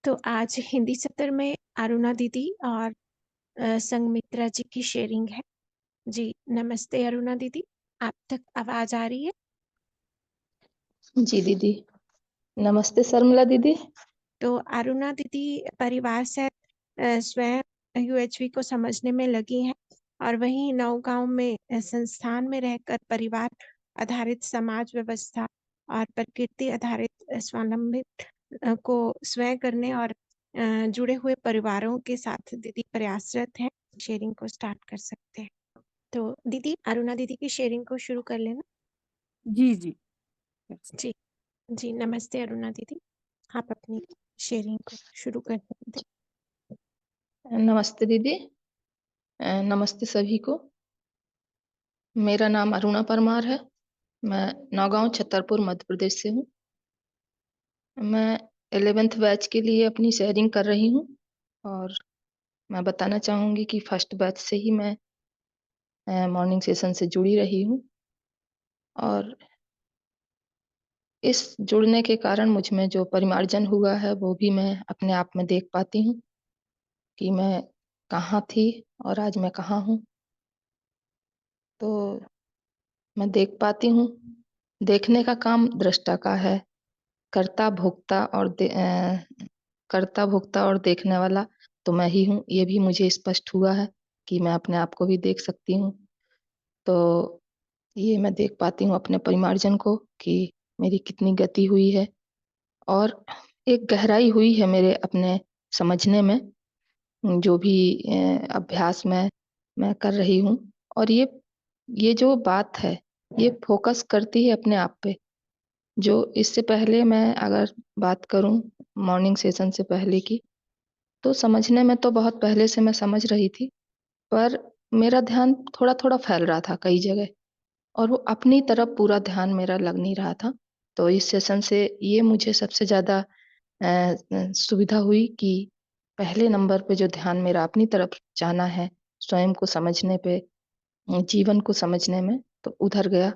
तो आज हिंदी सत्र में अरुणा दीदी और संगमित्रा जी की शेयरिंग है। जी, नमस्ते अरुणा दीदी, आप तक आवाज़ आ रही है? जी दीदी। नमस्ते शर्मिला दीदी। तो अरुणा दीदी परिवार से स्वयं यूएचवी को समझने में लगी हैं और वहीं नौगाँव में संस्थान में रहकर परिवार आधारित समाज व्यवस्था और प्रकृति आधारित स्वावलंबित को स्वयं करने और जुड़े हुए परिवारों के साथ दीदी प्रयासरत हैं। शेयरिंग को स्टार्ट कर सकते हैं। तो दीदी, अरुणा दीदी की शेयरिंग को शुरू कर लेना। जी जी। जी जी, नमस्ते अरुणा दीदी, आप अपनी शेयरिंग को शुरू कर सकते नमस्ते दीदी। नमस्ते सभी को। मेरा नाम अरुणा परमार है। मैं नौगांव छतरपुर मध्य प्रदेश से हूँ। मैं 11th बैच के लिए अपनी शेयरिंग कर रही हूँ और मैं बताना चाहूँगी कि फर्स्ट बैच से ही मैं मॉर्निंग सेशन से जुड़ी रही हूँ और इस जुड़ने के कारण मुझ में जो परिमार्जन हुआ है वो भी मैं अपने आप में देख पाती हूँ कि मैं कहाँ थी और आज मैं कहाँ हूँ। तो मैं देख पाती हूँ। देखने का काम दृष्टा का है। कर्ता भोक्ता और कर्ता भोक्ता और देखने वाला तो मैं ही हूँ। ये भी मुझे स्पष्ट हुआ है कि मैं अपने आप को भी देख सकती हूँ। तो ये मैं देख पाती हूँ अपने परिमार्जन को कि मेरी कितनी गति हुई है और एक गहराई हुई है मेरे अपने समझने में, जो भी अभ्यास मैं कर रही हूँ। और ये जो बात है ये फोकस करती है अपने आप पे। जो इससे पहले मैं अगर बात करूं मॉर्निंग सेशन से पहले की, तो समझने में तो बहुत पहले से मैं समझ रही थी, पर मेरा ध्यान थोड़ा थोड़ा फैल रहा था कई जगह और वो अपनी तरफ पूरा ध्यान मेरा लग नहीं रहा था। तो इस सेशन से ये मुझे सबसे ज्यादा सुविधा हुई कि पहले नंबर पे जो ध्यान मेरा अपनी तरफ जाना है, स्वयं को समझने पे, जीवन को समझने में, तो उधर गया।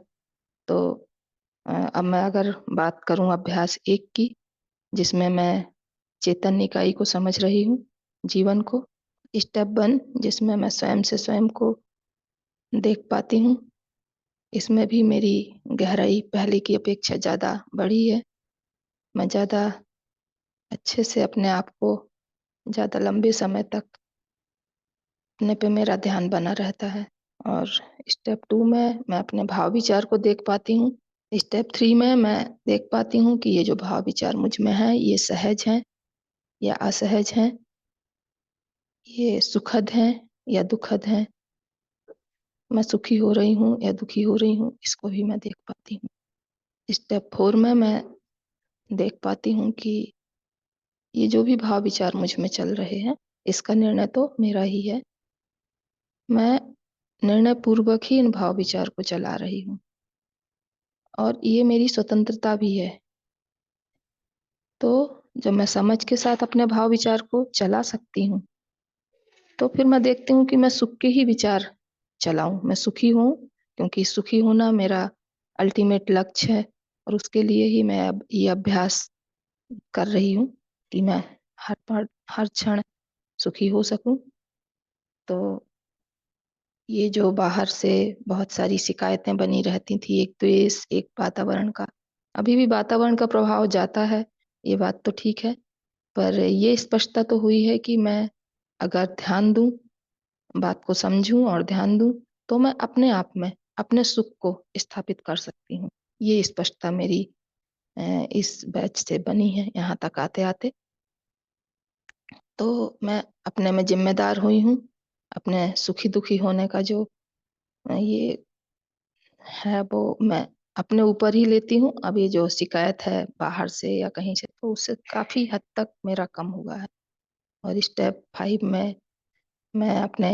तो अब मैं अगर बात करूं अभ्यास 1 की, जिसमें मैं चेतन निकाय को समझ रही हूँ, जीवन को। स्टेप 1 जिसमें मैं स्वयं से स्वयं को देख पाती हूँ। इसमें भी मेरी गहराई पहले की अपेक्षा ज्यादा बढ़ी है। मैं ज्यादा अच्छे से अपने आप को ज्यादा लंबे समय तक अपने पे मेरा ध्यान बना रहता है। और स्टेप 2 में मैं अपने भाव विचार को देख पाती हूँ। स्टेप 3 में मैं देख पाती हूँ कि ये जो भाव विचार मुझ में है ये सहज है या असहज है, ये सुखद है या दुखद है, मैं सुखी हो रही हूँ या दुखी हो रही हूँ, इसको भी मैं देख पाती हूँ। स्टेप 4 में मैं देख पाती हूँ कि ये जो भी भाव विचार मुझ में चल रहे हैं, इसका निर्णय तो मेरा ही है। मैं निर्णय पूर्वक ही इन भाव विचार को चला रही हूँ और ये मेरी स्वतंत्रता भी है। तो जब मैं समझ के साथ अपने भाव विचार को चला सकती हूँ, तो फिर मैं देखती हूँ कि मैं सुख के ही विचार चलाऊं। मैं सुखी हूँ क्योंकि सुखी होना मेरा अल्टीमेट लक्ष्य है और उसके लिए ही मैं अब ये अभ्यास कर रही हूँ कि मैं हर पल हर क्षण सुखी हो सकूं। तो ये जो बाहर से बहुत सारी शिकायतें बनी रहती थी, एक द्वेष, एक वातावरण का, अभी भी वातावरण का प्रभाव जाता है, ये बात तो ठीक है। पर ये स्पष्टता तो हुई है कि मैं अगर ध्यान दूं, बात को समझूं और ध्यान दूं, तो मैं अपने आप में अपने सुख को स्थापित कर सकती हूँ। ये स्पष्टता मेरी इस बैच से बनी है यहाँ तक आते आते। तो मैं अपने में जिम्मेदार हुई हूँ। अपने सुखी दुखी होने का जो ये है वो मैं अपने ऊपर ही लेती हूँ। अब ये जो शिकायत है बाहर से या कहीं से, तो उससे काफी हद तक मेरा कम हुआ है। और स्टेप 5 में मैं अपने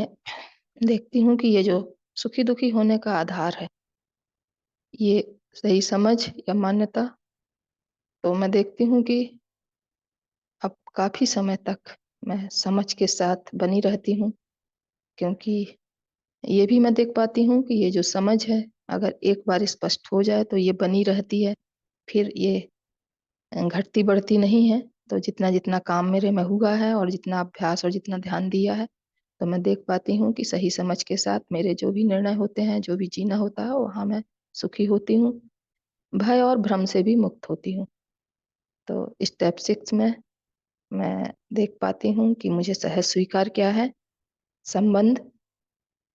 देखती हूँ कि ये जो सुखी दुखी होने का आधार है, ये सही समझ या मान्यता। तो मैं देखती हूँ कि अब काफी समय तक मैं समझ के साथ बनी रहती हूँ, क्योंकि ये भी मैं देख पाती हूँ कि ये जो समझ है, अगर एक बार स्पष्ट हो जाए तो ये बनी रहती है, फिर ये घटती बढ़ती नहीं है। तो जितना-जितना काम मेरे में हुआ है और जितना अभ्यास और जितना ध्यान दिया है, तो मैं देख पाती हूँ कि सही समझ के साथ मेरे जो भी निर्णय होते हैं, जो भी जीना होता है, वहाँ मैं सुखी होती हूँ। भय और भ्रम से भी मुक्त होती हूँ। तो स्टेप 6 में मैं देख पाती हूँ कि मुझे सहज स्वीकार क्या है, संबंध,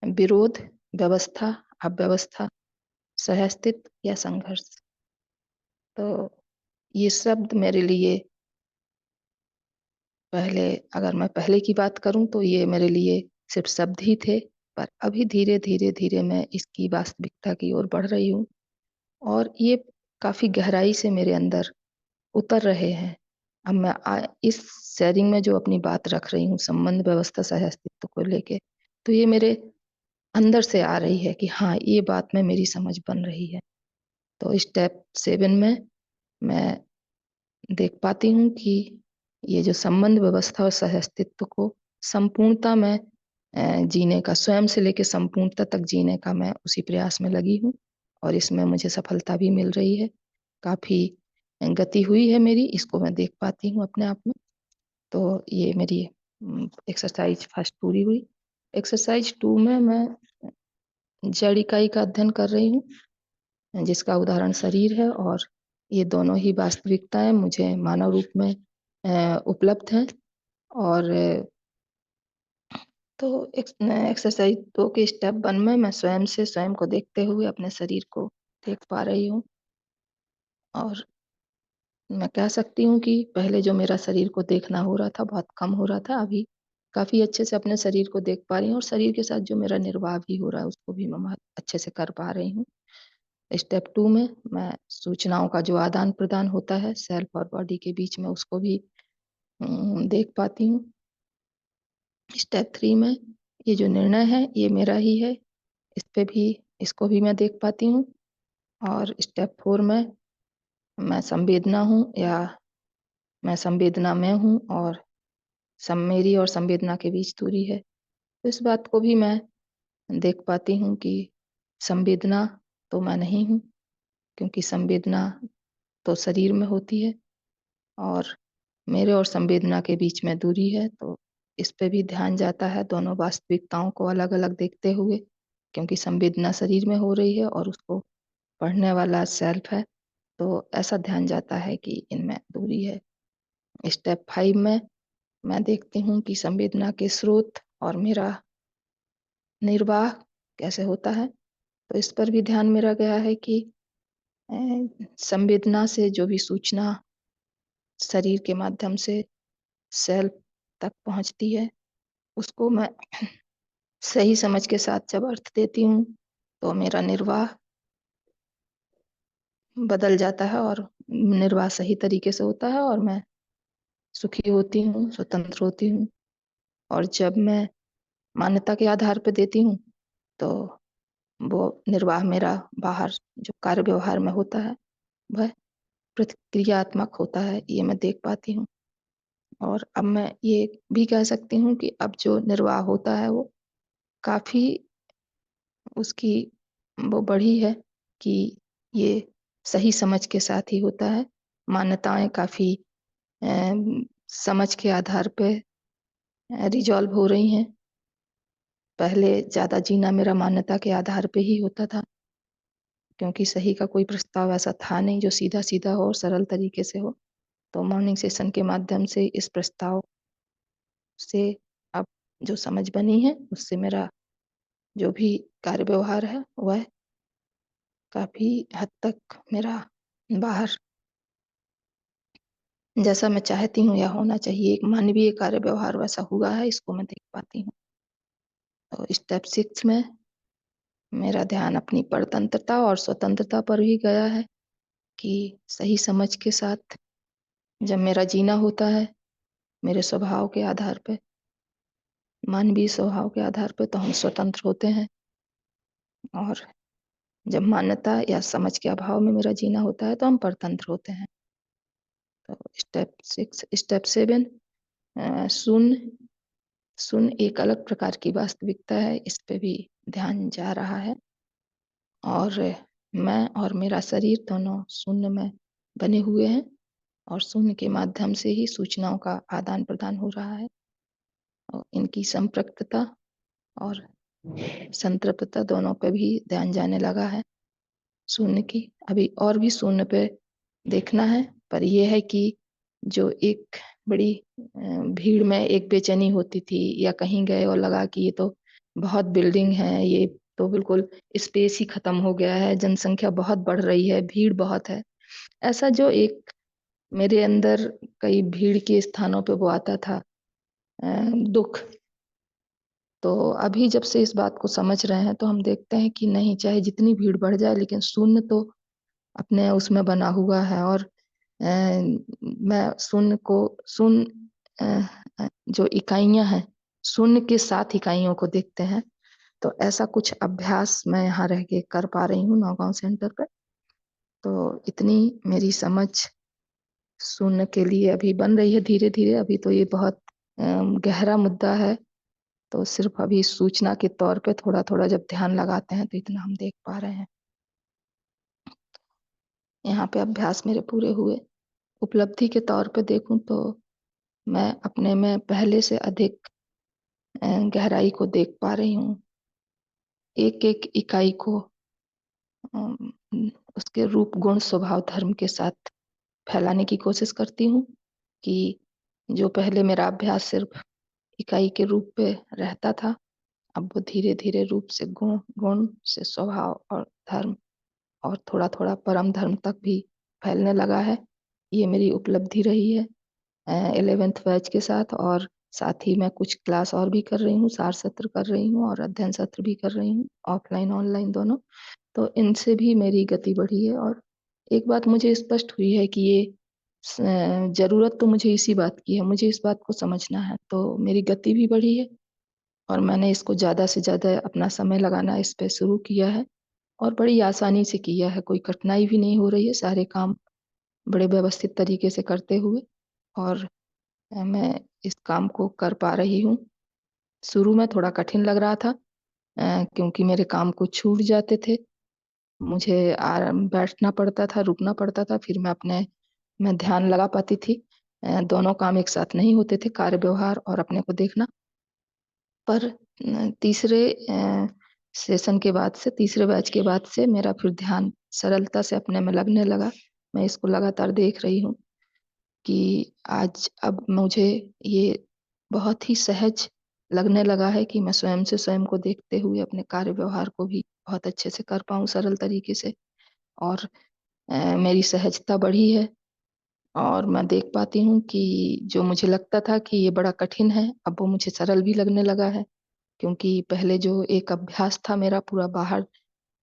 विरोध, व्यवस्था, अव्यवस्था, सहअस्तित्व या संघर्ष। तो ये शब्द मेरे लिए पहले, अगर मैं पहले की बात करूँ तो ये मेरे लिए सिर्फ शब्द ही थे, पर अभी धीरे-धीरे मैं इसकी वास्तविकता की ओर बढ़ रही हूँ और ये काफ़ी गहराई से मेरे अंदर उतर रहे हैं। अब मैं इस शेयरिंग में जो अपनी बात रख रही हूँ संबंध, व्यवस्था, सह-अस्तित्व को लेके, तो ये मेरे अंदर से आ रही है कि हाँ, ये बात में मेरी समझ बन रही है। तो स्टेप 7 में मैं देख पाती हूँ कि ये जो संबंध, व्यवस्था और सह-अस्तित्व को संपूर्णता में जीने का, स्वयं से लेके संपूर्णता तक जीने का मैं उसी प्रयास में लगी हूँ और इसमें मुझे सफलता भी मिल रही है। काफ़ी गति हुई है मेरी, इसको मैं देख पाती हूँ अपने आप में। तो ये मेरी एक्सरसाइज फर्स्ट पूरी हुई। एक्सरसाइज 2 में मैं जड़ इकाई का अध्ययन कर रही हूँ, जिसका उदाहरण शरीर है और ये दोनों ही वास्तविकताएँ मुझे मानव रूप में उपलब्ध हैं और तो एक्सरसाइज 2 के स्टेप 1 में मैं स्वयं से स्वयं को देखते हुए अपने शरीर को देख पा रही हूँ और मैं कह सकती हूँ कि पहले जो मेरा शरीर को देखना हो रहा था, बहुत कम हो रहा था। अभी काफ़ी अच्छे से अपने शरीर को देख पा रही हूँ और शरीर के साथ जो मेरा निर्वाह भी हो रहा है, उसको भी मैं बहुत अच्छे से कर पा रही हूँ। स्टेप 2 में मैं सूचनाओं का जो आदान-प्रदान होता है, सेल्फ और बॉडी के बीच में, उसको भी देख पाती हूँ। स्टेप 3 में ये जो निर्णय है, ये मेरा ही है, इसको भी मैं देख पाती हूँ और स्टेप 4 में मैं संवेदना हूँ या मैं संवेदना में हूँ और मेरी और संवेदना के बीच दूरी है। तो इस बात को भी मैं देख पाती हूँ कि संवेदना तो मैं नहीं हूँ, क्योंकि संवेदना तो शरीर में होती है और मेरे और संवेदना के बीच में दूरी है। तो इस पे भी ध्यान जाता है, दोनों वास्तविकताओं को अलग-अलग देखते हुए, क्योंकि संवेदना शरीर में हो रही है और उसको पढ़ने वाला सेल्फ है, तो ऐसा ध्यान जाता है कि इनमें दूरी है। स्टेप 5 में मैं देखती हूँ कि संवेदना के स्रोत और मेरा निर्वाह कैसे होता है, तो इस पर भी ध्यान मेरा गया है कि अ, संवेदना से जो भी सूचना शरीर के माध्यम से सेल तक पहुँचती है, उसको मैं सही समझ के साथ जब अर्थ देती हूँ, तो मेरा निर्वाह बदल जाता है और निर्वाह सही तरीके से होता है और मैं सुखी होती हूँ, स्वतंत्र होती हूँ और जब मैं मान्यता के आधार पे देती हूँ, तो वो निर्वाह मेरा बाहर जो कार्य व्यवहार में होता है, वह प्रतिक्रियात्मक होता है, ये मैं देख पाती हूँ। और अब मैं ये भी कह सकती हूँ कि अब जो निर्वाह होता है, वो काफ़ी उसकी वो बढ़ी है कि ये सही समझ के साथ ही होता है। मान्यताएँ काफ़ी समझ के आधार पे रिज़ॉल्व हो रही हैं। पहले ज़्यादा जीना मेरा मान्यता के आधार पे ही होता था, क्योंकि सही का कोई प्रस्ताव ऐसा था नहीं जो सीधा-सीधा हो और सरल तरीके से हो। तो मॉर्निंग सेशन के माध्यम से इस प्रस्ताव से अब जो समझ बनी है, उससे मेरा जो भी कार्य व्यवहार है, वह काफ़ी हद तक मेरा बाहर जैसा मैं चाहती हूँ या होना चाहिए, एक मानवीय कार्य व्यवहार वैसा हुआ है, इसको मैं देख पाती हूँ। तो स्टेप 6 में मेरा ध्यान अपनी परतंत्रता और स्वतंत्रता पर भी गया है कि सही समझ के साथ जब मेरा जीना होता है, मेरे स्वभाव के आधार पे, मानवीय स्वभाव के आधार पे, तो हम स्वतंत्र होते हैं और जब मान्यता या समझ के अभाव में मेरा जीना होता है, तो हम परतंत्र होते हैं। तो स्टेप 7 शून्य शून्य एक अलग प्रकार की वास्तविकता है, इस पे भी ध्यान जा रहा है और मैं और मेरा शरीर दोनों शून्य में बने हुए हैं और शून्य के माध्यम से ही सूचनाओं का आदान-प्रदान हो रहा है। और इनकी संपृक्तता और संतृप्तता दोनों पे भी ध्यान जाने लगा है शून्य की। अभी और भी शून्य पे देखना है, पर ये है कि जो एक बड़ी भीड़ में एक बेचैनी होती थी या कहीं गए और लगा कि ये तो बहुत बिल्डिंग है, ये तो बिल्कुल स्पेस ही खत्म हो गया है, जनसंख्या बहुत बढ़ रही है, भीड़ बहुत है। ऐसा जो एक मेरे अंदर कई भीड़ के स्थानों पे वो आता था दुःख, तो अभी जब से इस बात को समझ रहे हैं तो हम देखते हैं कि नहीं, चाहे जितनी भीड़ बढ़ जाए लेकिन शून्य तो अपने उसमें बना हुआ है। और मैं शून्य को शून्य जो इकाइयां हैं, शून्य के साथ इकाइयों को देखते हैं। तो ऐसा कुछ अभ्यास मैं यहाँ रह के कर पा रही हूँ नौगांव सेंटर पर। तो इतनी मेरी समझ शून्य के लिए अभी बन रही है धीरे धीरे। अभी तो ये बहुत गहरा मुद्दा है, तो सिर्फ अभी सूचना के तौर पे थोड़ा थोड़ा जब ध्यान लगाते हैं तो इतना हम देख पा रहे हैं। यहाँ पे अभ्यास मेरे पूरे हुए। उपलब्धि के तौर पे देखूं तो मैं अपने में पहले से अधिक गहराई को देख पा रही हूँ। एक एक इकाई को उसके रूप गुण स्वभाव धर्म के साथ फैलाने की कोशिश करती हूँ कि जो पहले मेरा अभ्यास सिर्फ इकाई के रूप पे रहता था, अब वो धीरे धीरे रूप से गुण, गुण से स्वभाव और धर्म और थोड़ा थोड़ा परम धर्म तक भी फैलने लगा है। ये मेरी उपलब्धि रही है 11th बैच के साथ। और साथ ही मैं कुछ क्लास और भी कर रही हूँ, सार सत्र कर रही हूँ और अध्ययन सत्र भी कर रही हूँ, ऑफलाइन ऑनलाइन दोनों। तो इनसे भी मेरी गति बढ़ी है। और एक बात मुझे स्पष्ट हुई है कि ये जरूरत तो मुझे इसी बात की है, मुझे इस बात को समझना है। तो मेरी गति भी बढ़ी है और मैंने इसको ज्यादा से ज्यादा अपना समय लगाना इस पे शुरू किया है और बड़ी आसानी से किया है। कोई कठिनाई भी नहीं हो रही है, सारे काम बड़े व्यवस्थित तरीके से करते हुए। और मैं इस काम को कर पा रही हूँ। शुरू में थोड़ा कठिन लग रहा था क्योंकि मेरे काम कुछ छूट जाते थे, मुझे बैठना पड़ता था, रुकना पड़ता था, फिर मैं ध्यान लगा पाती थी। दोनों काम एक साथ नहीं होते थे, कार्य व्यवहार और अपने को देखना। पर तीसरे सेशन के बाद से, तीसरे बैच के बाद से मेरा फिर ध्यान सरलता से अपने में लगने लगा। मैं इसको लगातार देख रही हूँ कि आज अब मुझे ये बहुत ही सहज लगने लगा है कि मैं स्वयं से स्वयं को देखते हुए अपने कार्य व्यवहार को भी बहुत अच्छे से कर पाऊँ सरल तरीके से। और मेरी सहजता बढ़ी है और मैं देख पाती हूँ कि जो मुझे लगता था कि ये बड़ा कठिन है, अब वो मुझे सरल भी लगने लगा है। क्योंकि पहले जो एक अभ्यास था मेरा पूरा बाहर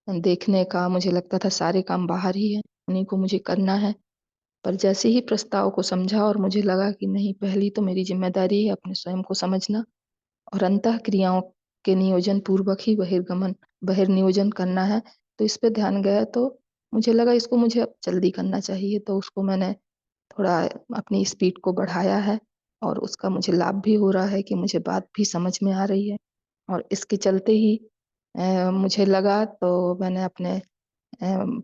देखने का, मुझे लगता था सारे काम बाहर ही है, उन्हीं को मुझे करना है। पर जैसे ही प्रस्ताव को समझा और मुझे लगा कि नहीं, पहली तो मेरी जिम्मेदारी है अपने स्वयं को समझना और अंतः क्रियाओं के नियोजन पूर्वक ही बहिर्गमन बहिर्नियोजन करना है। तो इस पे ध्यान गया तो मुझे लगा इसको मुझे अब जल्दी करना चाहिए। तो उसको मैंने थोड़ा अपनी स्पीड को बढ़ाया है और उसका मुझे लाभ भी हो रहा है कि मुझे बात भी समझ में आ रही है। और इसके चलते ही मुझे लगा, तो मैंने अपने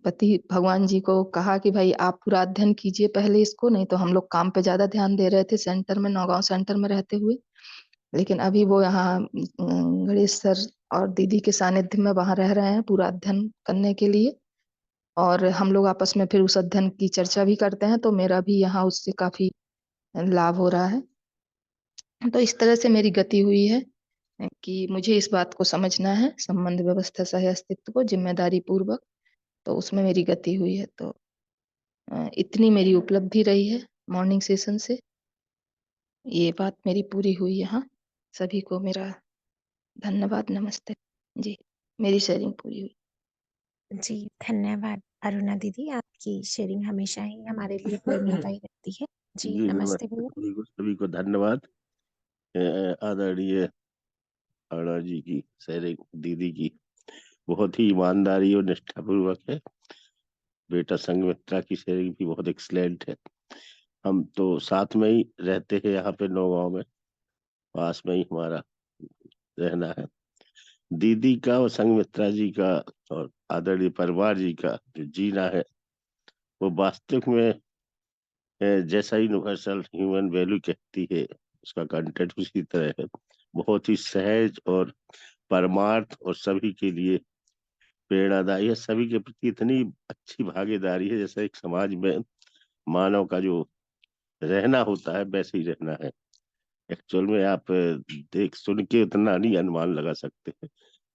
पति भगवान जी को कहा कि भाई आप पूरा अध्ययन कीजिए पहले इसको, नहीं तो हम लोग काम पे ज्यादा ध्यान दे रहे थे सेंटर में, नौगांव सेंटर में रहते हुए। लेकिन अभी वो यहाँ गणेश सर और दीदी के सानिध्य में वहां रह रहे हैं पूरा अध्ययन करने के लिए। और हम लोग आपस में फिर उस अध्ययन की चर्चा भी करते हैं, तो मेरा भी यहाँ उससे काफी लाभ हो रहा है। तो इस तरह से मेरी गति हुई है कि मुझे इस बात को समझना है, संबंध व्यवस्था सह अस्तित्व को जिम्मेदारी पूर्वक। तो उसमें मेरी गति हुई है। तो इतनी मेरी उपलब्धि रही है मॉर्निंग सेशन से। ये बात मेरी पूरी हुई यहाँ। सभी को मेरा धन्यवाद, नमस्ते जी। मेरी शेयरिंग पूरी हुई। जी, धन्यवाद अरुणा दीदी, आपकी शेयरिंग हमेशा ही हमारे लिए प्रेरणादायी रहती है। जी, जी नमस्ते नमस्ते, भैया। सभी को धन्यवाद। आदरणीय अरुणा जी की शेयरिंग, दीदी की बहुत ही ईमानदारी और निष्ठापूर्वक है। बेटा संगमित्रा की शेयरिंग भी बहुत एक्सलेंट है। हम तो साथ में ही रहते हैं यहाँ पे नौगांव में, पास में ही हमारा रहना है। दीदी का और संगमित्रा जी का और आदरणीय परिवार जी का जो जीना है, वो वास्तविक में जैसा यूनिवर्सल ह्यूमन वैल्यू कहती है, उसका कंटेंट उसी तरह है। बहुत ही सहज और परमार्थ और सभी के लिए प्रेरणादायी है। सभी के प्रति इतनी अच्छी भागीदारी है, जैसा एक समाज में मानव का जो रहना होता है वैसे ही रहना है। एक्चुअल में आप देख सुन के उतना नहीं अनुमान लगा सकते हैं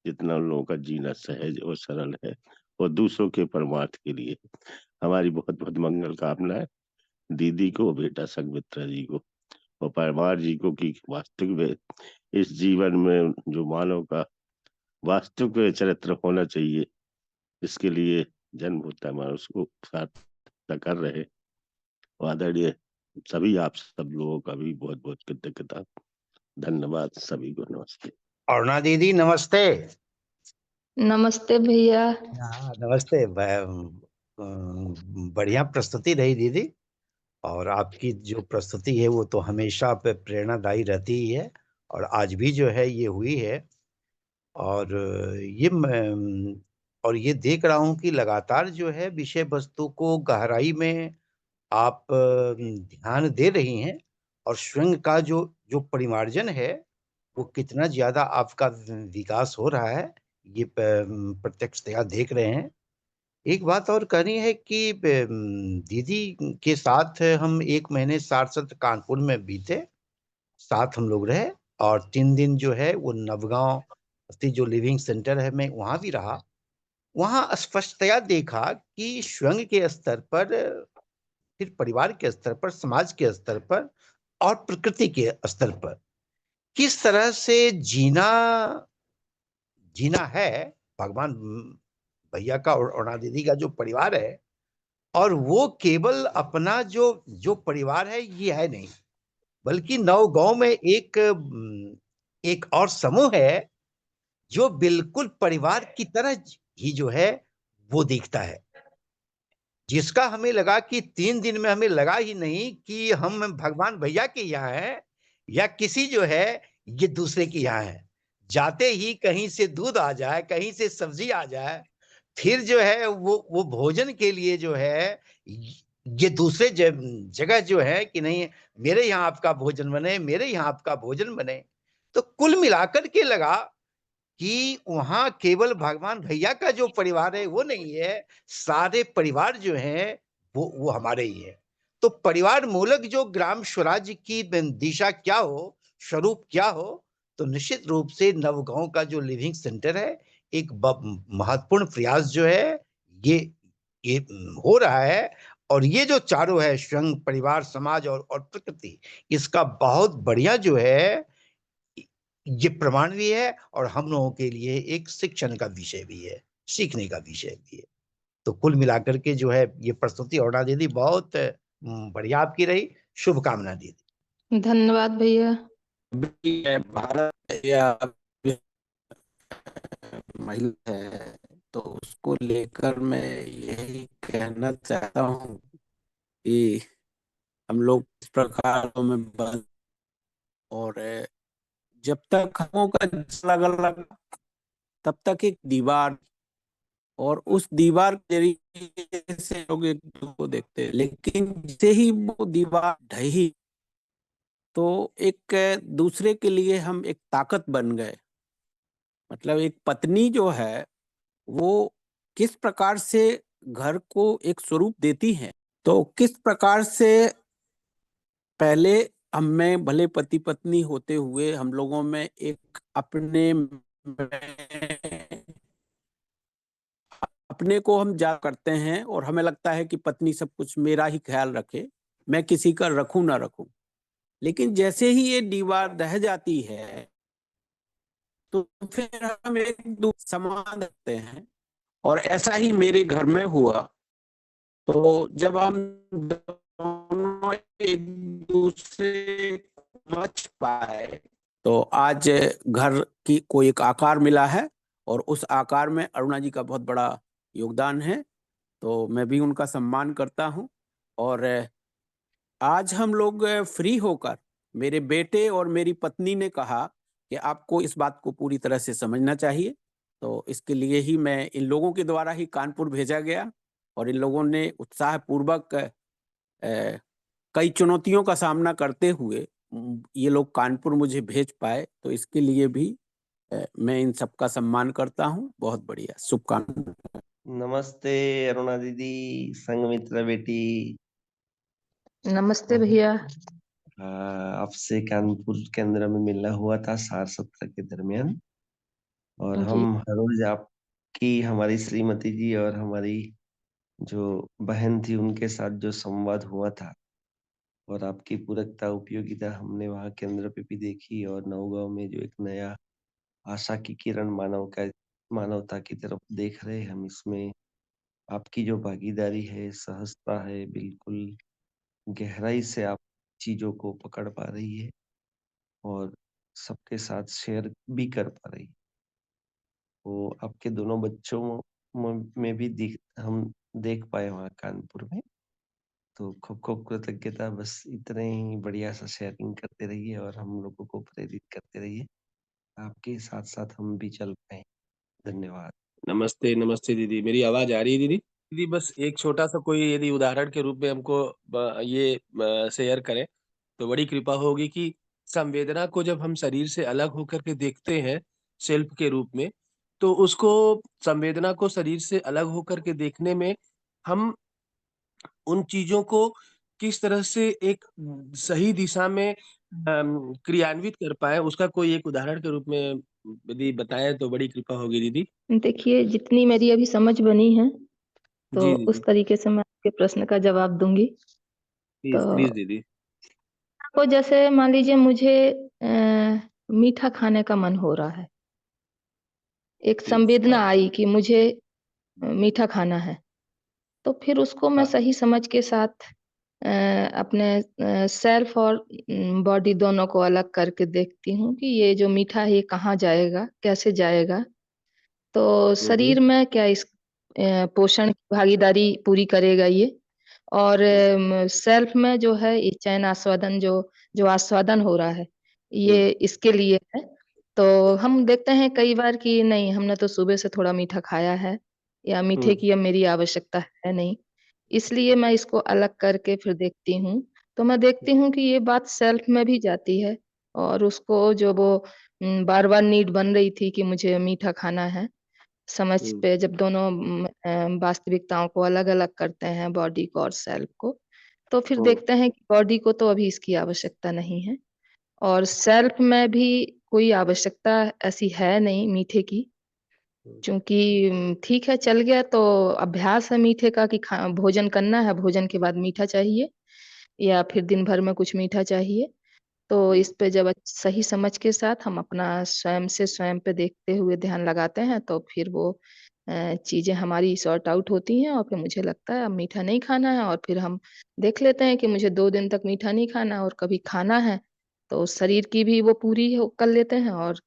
जितना उन लोगों का जीना सहज और सरल है, और दूसरों के परमार्थ के लिए। हमारी बहुत बहुत मंगल कामनाएं दीदी को, बेटा संघमित्रा जी को और परमार जी को, कि वास्तविक में इस जीवन में जो मानव का वास्तविक में चरित्र होना चाहिए, इसके लिए जन्म होता है मानव, उसको सार्थक कर रहे। और आदरणीय सभी आप सब लोगों का भी बहुत बहुत कृतज्ञता, धन्यवाद सभी को। नमस्ते। अरुणा दीदी नमस्ते। नमस्ते भैया। हाँ नमस्ते। बढ़िया प्रस्तुति रही दीदी, और आपकी जो प्रस्तुति है वो तो हमेशा पे प्रेरणादायी रहती ही है, और आज भी जो है ये हुई है। और ये देख रहा हूँ कि लगातार जो है विषय वस्तु को गहराई में आप ध्यान दे रही हैं, और स्वयं का जो जो परिमार्जन है वो कितना ज्यादा आपका विकास हो रहा है, ये प्रत्यक्षतया देख रहे हैं। एक बात और कहनी है कि दीदी के साथ हम 1 महीने सारस्वत कानपुर में बीते, साथ हम लोग रहे, और 3 दिन जो है वो नवगांव स्थित जो लिविंग सेंटर है मैं वहां भी रहा। वहां स्पष्टतया देखा कि स्वयं के स्तर पर, फिर परिवार के स्तर पर, समाज के स्तर पर, और प्रकृति के स्तर पर किस तरह से जीना जीना है। भगवान भैया का और दीदी का जो परिवार है, और वो केवल अपना जो जो परिवार है ये है नहीं, बल्कि नवगांव में एक और समूह है जो बिल्कुल परिवार की तरह ही जो है वो दिखता है, जिसका हमें लगा कि 3 दिन में हमें लगा ही नहीं कि हम भगवान भैया के यहाँ हैं या किसी जो है ये दूसरे के यहाँ है। जाते ही कहीं से दूध आ जाए, कहीं से सब्जी आ जाए, फिर जो है वो भोजन के लिए जो है ये दूसरे जगह जो है कि नहीं मेरे यहाँ आपका भोजन बने, मेरे यहाँ आपका भोजन बने। तो कुल मिलाकर के लगा कि वहां केवल भगवान भैया का जो परिवार है वो नहीं है, सारे परिवार जो हैं वो हमारे ही है। तो परिवार मूलक जो ग्राम स्वराज की दिशा क्या हो, स्वरूप क्या हो, तो निश्चित रूप से नवगांव का जो लिविंग सेंटर है एक महत्वपूर्ण प्रयास जो है ये ये हो रहा है। और ये जो चारों है, स्वयं, परिवार, समाज और प्रकृति, इसका बहुत बढ़िया जो है ये प्रमाण भी है, और हम लोगों के लिए एक शिक्षण का विषय भी है, सीखने का विषय भी है। तो कुल मिलाकर के जो है ये प्रस्तुति अरुणा दीदी बहुत बढ़िया आपकी रही। शुभकामना दीदी। धन्यवाद भैया। भारत या महिला है तो उसको लेकर मैं यही कहना चाहता हूँ कि हम लोग इस प्रकार में बंद, और जब तक हमों का अलग अलग, तब तक एक दीवार, और उस दीवार के जरिए से लोग एक दूसरे को देखते हैं, लेकिन जैसे ही वो दीवार ढही तो एक दूसरे के लिए हम एक ताकत बन गए। मतलब एक पत्नी जो है वो किस प्रकार से घर को एक स्वरूप देती है, तो किस प्रकार से पहले हम में भले पति पत्नी होते हुए हम लोगों में एक अपने को हम जा करते हैं, और हमें लगता है कि पत्नी सब कुछ मेरा ही ख्याल रखे, मैं किसी का रखूं ना रखूं। लेकिन जैसे ही ये दीवार रह जाती है तो फिर हम एक दूसरे समान रहते हैं, और ऐसा ही मेरे घर में हुआ। तो जब हम दोनों एक दूसरे समझ पाए तो आज घर की कोई एक आकार मिला है, और उस आकार में अरुणा जी का बहुत बड़ा योगदान है। तो मैं भी उनका सम्मान करता हूँ। और आज हम लोग फ्री होकर, मेरे बेटे और मेरी पत्नी ने कहा कि आपको इस बात को पूरी तरह से समझना चाहिए, तो इसके लिए ही मैं इन लोगों के द्वारा ही कानपुर भेजा गया, और इन लोगों ने उत्साहपूर्वक कई चुनौतियों का सामना करते हुए ये लोग कानपुर मुझे भेज पाए, तो इसके लिए भी मैं इन सबका सम्मान करता हूँ। बहुत बढ़िया, शुभकामनाएं। नमस्ते अरुणा दीदी, संघमित्रा बेटी। नमस्ते भैया। आपसे कानपुर केंद्र में मिलना हुआ था सार सत्र के दरमियान, और जी। हम हर रोज आपकी, हमारी श्रीमती जी और हमारी जो बहन थी उनके साथ जो संवाद हुआ था, और आपकी पूरकता उपयोगिता हमने वहाँ केंद्र पे भी देखी, और नौगांव में जो एक नया आशा की किरण मानवता की तरफ देख रहे हैं हम, इसमें आपकी जो भागीदारी है, सहजता है, बिल्कुल गहराई से आप चीजों को पकड़ पा रही है और सबके साथ शेयर भी कर पा रही है। वो आपके दोनों बच्चों में भी हम देख पाए वहाँ कानपुर में। तो खूब खूब कृतज्ञता। बस इतने ही बढ़िया सा शेयरिंग करते रहिए और हम लोगों को प्रेरित करते रहिए, आपके साथ साथ हम भी चल पाए। धन्यवाद। नमस्ते नमस्ते दीदी, मेरी आवाज आ रही है दीदी? दीदी बस एक छोटा सा कोई यदि उदाहरण के रूप में हमको ये शेयर करें तो बड़ी कृपा होगी कि संवेदना को जब हम शरीर से अलग होकर के देखते हैं सेल्फ के रूप में, तो उसको संवेदना को शरीर से अलग होकर के देखने में हम उन चीजों को किस तरह से एक सही दिशा में क्रियान्वित कर पाए, उसका कोई एक उदाहरण के रूप में यदि बताएं तो बड़ी कृपा होगी दीदी। देखिए, जितनी मेरी अभी समझ बनी है तो जी उस दीदी, तरीके से मैं आपके प्रश्न का जवाब दूंगी। तो प्लीज प्लीज दीदी। आपको जैसे मान लीजिए मुझे मीठा खाने का मन हो रहा है, एक प्लीज संवेदना हाँ। आई कि मुझे मीठा खाना है, तो फिर उसको मैं हाँ। सही समझ के साथ अपने सेल्फ और बॉडी दोनों को अलग करके देखती हूँ कि ये जो मीठा है ये कहाँ जाएगा, कैसे जाएगा। तो शरीर में क्या इस पोषण की भागीदारी पूरी करेगा ये, और सेल्फ में जो है ये चैन आस्वादन जो जो आस्वादन हो रहा है ये इसके लिए है। तो हम देखते हैं कई बार कि नहीं, हमने तो सुबह से थोड़ा मीठा खाया है या मीठे की अब मेरी आवश्यकता है नहीं, इसलिए मैं इसको अलग करके फिर देखती हूँ। तो मैं देखती हूँ कि ये बात सेल्फ में भी जाती है, और उसको जो वो बार-बार नीड बन रही थी कि मुझे मीठा खाना है, समझ पे जब दोनों वास्तविकताओं को अलग-अलग करते हैं, बॉडी को और सेल्फ को, तो फिर देखते हैं कि बॉडी को तो अभी इसकी आवश्यकता नहीं है, और सेल्फ में भी कोई आवश्यकता ऐसी है नहीं मीठे की। चूँकि ठीक है, चल गया तो अभ्यास है मीठे का कि खा भोजन करना है, भोजन के बाद मीठा चाहिए या फिर दिन भर में कुछ मीठा चाहिए। तो इस पे जब सही समझ के साथ हम अपना स्वयं से स्वयं पे देखते हुए ध्यान लगाते हैं, तो फिर वो चीज़ें हमारी सॉर्ट आउट होती हैं, और फिर मुझे लगता है अब मीठा नहीं खाना है, और फिर हम देख लेते हैं कि मुझे 2 दिन तक मीठा नहीं खाना है और कभी खाना है, तो शरीर की भी वो पूरी हो कर लेते हैं और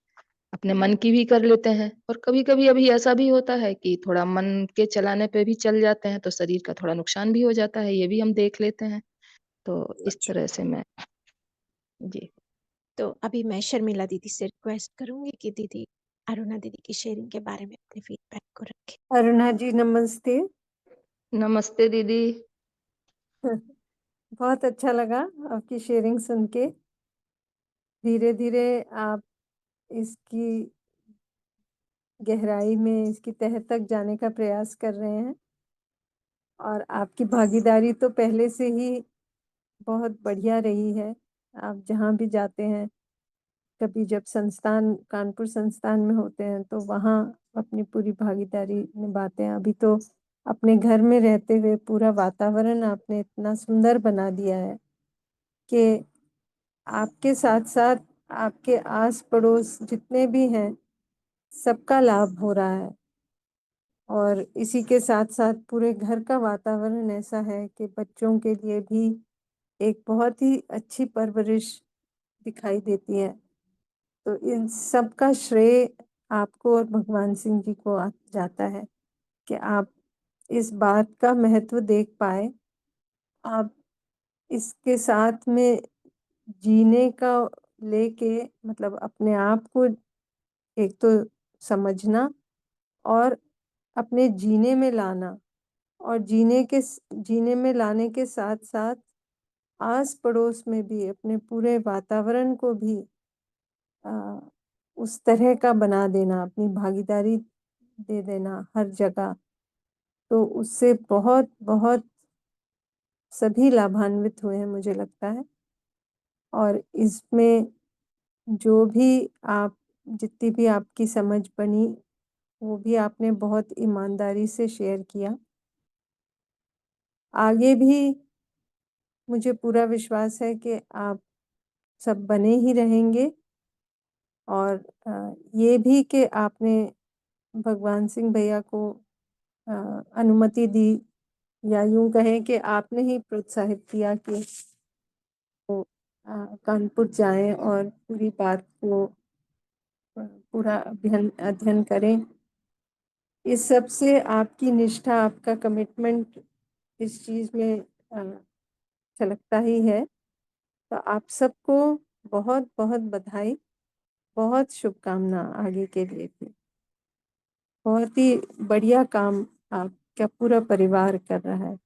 अपने मन की भी कर लेते हैं। और कभी-कभी अभी ऐसा भी होता है कि थोड़ा मन के चलाने पे भी चल जाते हैं, तो शरीर का थोड़ा नुकसान भी हो जाता है, ये भी हम देख लेते हैं। तो इस अच्छा। तरह से मैं जी। तो अभी मैं शर्मिला दीदी से रिक्वेस्ट करूंगी कि दीदी अरुणा दीदी की शेयरिंग के बारे में अपने फीडबैक को रखें। अरुणा जी नमस्ते। नमस्ते दीदी। बहुत अच्छा लगा आपकी शेयरिंग सुन के। धीरे-धीरे आप इसकी गहराई में, इसकी तह तक जाने का प्रयास कर रहे हैं, और आपकी भागीदारी तो पहले से ही बहुत बढ़िया रही है। आप जहाँ भी जाते हैं, कभी जब कानपुर संस्थान में होते हैं, तो वहाँ अपनी पूरी भागीदारी निभाते हैं। अभी तो अपने घर में रहते हुए पूरा वातावरण आपने इतना सुंदर बना दिया है कि आपके साथ-साथ आपके आस-पड़ोस जितने भी हैं, सबका लाभ हो रहा है। और इसी के साथ-साथ पूरे घर का वातावरण ऐसा है कि बच्चों के लिए भी एक बहुत ही अच्छी परवरिश दिखाई देती है। तो इन सब का श्रेय आपको और भगवान सिंह जी को जाता है कि आप इस बात का महत्व देख पाए। आप इसके साथ में जीने का लेके, मतलब अपने आप को एक तो समझना और अपने जीने में लाना, और जीने में लाने के साथ-साथ आस पड़ोस में भी, अपने पूरे वातावरण को भी उस तरह का बना देना, अपनी भागीदारी दे देना हर जगह, तो उससे बहुत बहुत सभी लाभान्वित हुए हैं मुझे लगता है। और इसमें जो भी आप जितनी भी आपकी समझ बनी, वो भी आपने बहुत ईमानदारी से शेयर किया। आगे भी मुझे पूरा विश्वास है कि आप सब बने ही रहेंगे, और ये भी कि आपने भगवान सिंह भैया को अनुमति दी, या यूँ कहें कि आपने ही प्रोत्साहित किया कि वो कानपुर जाएँ और पूरी बात को पूरा अध्ययन करें। इस सब से आपकी निष्ठा, आपका कमिटमेंट इस चीज़ में झलकता ही है। तो आप सबको बहुत-बहुत बधाई, बहुत शुभकामना आगे के लिए भी। बहुत ही बढ़िया काम आपका पूरा परिवार कर रहा है।